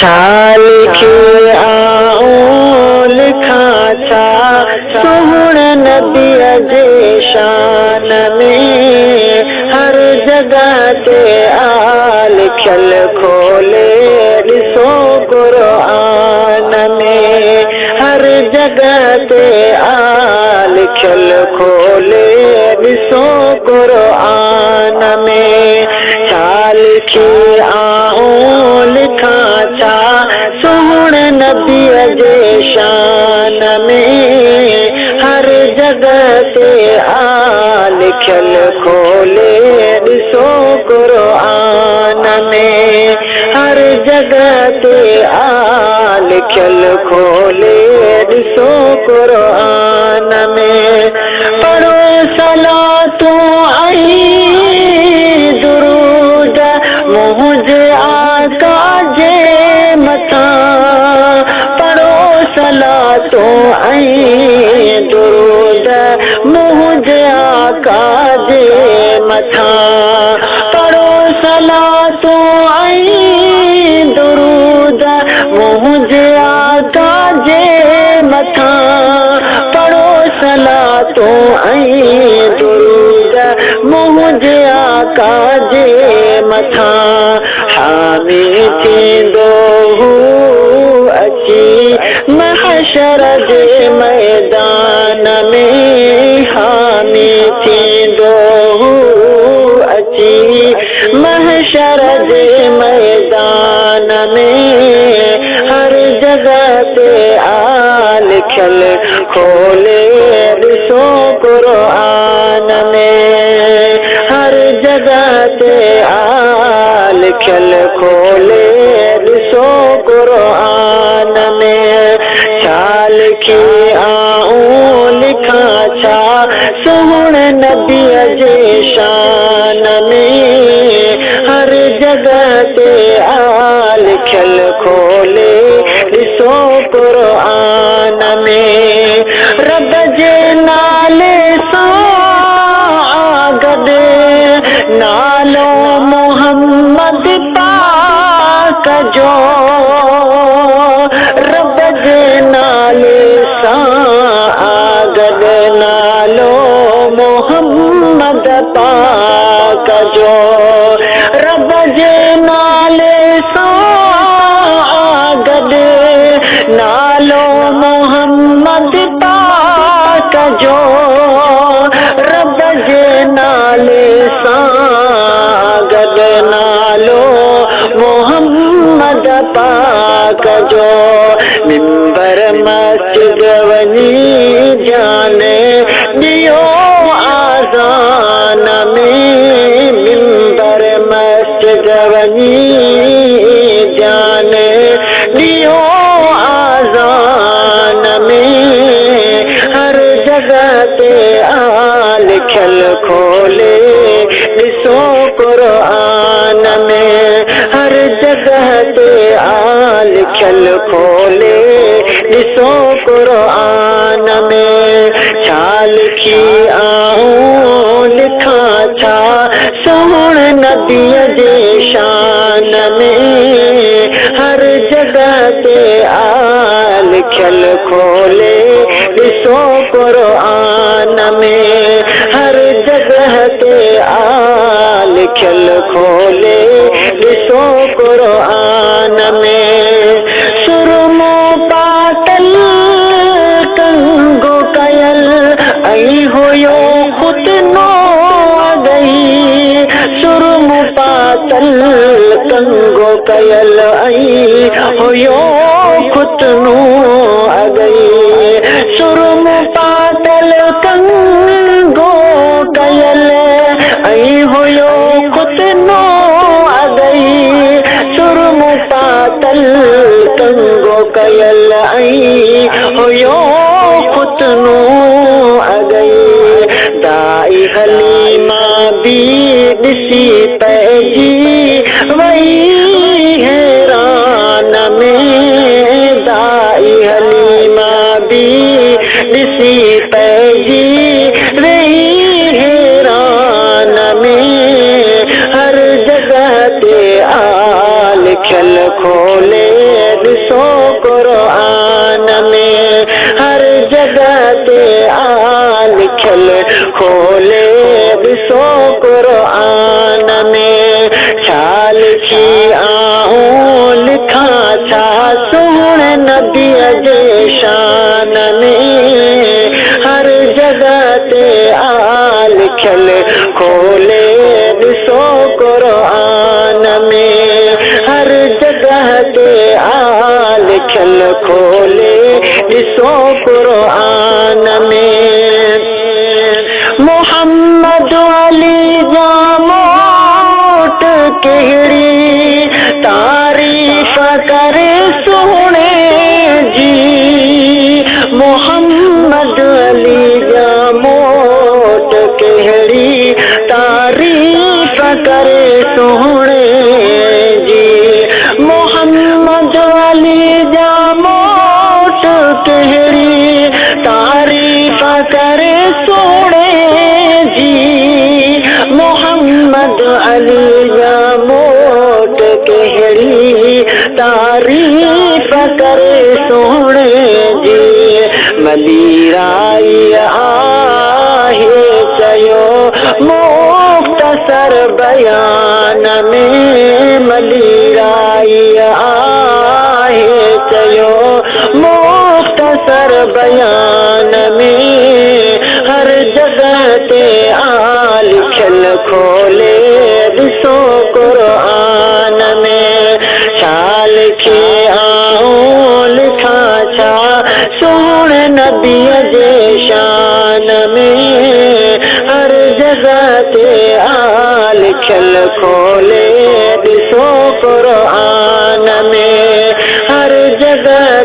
शाल के आऊं लिखा छा सोहण नबी जे शान में हर जगह ते आल लिखल खोले ॾिसो क़ुरान में हर जगह ते आल लिखल खोले ॾिसो क़ुरान में छा लिखी आऊं लिखा छा सोहण नबी जे शान में हर जगह ते आल लिखल खोले ॾिसो क़ुरान में हर जगह ते आल लिखल खोले ॾिसो क़ुरान में पढ़ो सलातूं ऐं दुरूद मुंहिंजे आका जे मथां पढ़ो सलातूं ऐं दुरूद मुंहिंजे आका जे मथां पढ़ो सलातूं ऐं दुरूद मुंहिंजे आका जे मथां पढ़ो सलातूं ऐं दुरूद मुंहिंजे आका जे मथां हामी थींदो हू अची महशर जे मैदान में हामी थींदो हू अची महशर जे मैदान में हर जगह ते आल लिखल खोले ॾिसो क़ुरान में हर जगह ते आल लिखल खोले ॾिसो क़ुरान में छा लिखी आऊं लिखा छा सोहण नबी जे शान में हर जगह ते आल लिखल खोले ॾिसो क़ुरान में रब जे नाले सां गॾु नालो मोहम्मद पाक जो रब जे नाले सां गॾु नालो मोहम्मद पाक जो रब जे नाले सां गॾु नालो मोहम्मद पाक जो रब जे नाले सां गॾु नालो मोहम्मद पाक जो मिंबर मस्जिद वञी जाने ॾियो आज़ान में मिंबर मस्जिद वञी जाने ॾियो आज़ान में हर जगह ते आल लिखल खोले ॾिसो क़ुरान में हर जगह ते आल लिखल खोले ॾिसो क़ुरान में छा लिखी आऊं लिखा छा सोहण नबी जे शान में हर जगह ते आल लिखल खोले ॾिसो क़ुरान में हर जगह ते आल लिखल खोले ॾिसो क़ुरान में सुरमो पातल कंगो कयल ऐं हुयो ख़ुतनो अगई सुरमो पातल कंगो कयल ऐं हुयो ख़ुतनो अगई सुरमो पातल कंगो कयल ऐं हुयो ख़ुतनो अगई सुरमो पातल कंगो कयल ऐं हुयो ख़ुतनो अगई दाई हलीमा बि ॾिसी पइजी वई हैरान में दाई हलीमा बि ॾिसी पइजी वई हैरान में हर जगह ते आल लिखल खोले ॾिसो क़ुरान में हर जगह ते लिखियल खोले ॾिसो क़ुरान में छा लिखी आऊं लिखां छा सुहिणे नबीअ जे शान में हर जगह ते लिखियल खोले ॾिसो क़ुरान में हर जगह ते लिखियल खोले ॾिसो क़ुरान में मोहम्मद अली जा मोट कहिड़ी तारीफ़ करे सुहिणे जी मोहम्मद अली जा मोट कहिड़ी तारीफ़ करे सुहिणे जी मोहम्मद अली जा मोट कहिड़ी तारीफ़ करे सुहिणे जी मोहम्मद अली जा मोट कहिड़ी तारीफ़ करे सुहिणे जी मलीराई आहे चयो मुख़्तसर बयान में मलीराई आहे चयो मुख़्तसर बयान में हर जगह ते लिखियल खोले ॾिसो क़ुरान में छा लिखे आऊं लिखां छा सुहिणे नबीअ जे शान में हर जगह ते लिखियल खोले ॾिसो क़ुरान में हर जगह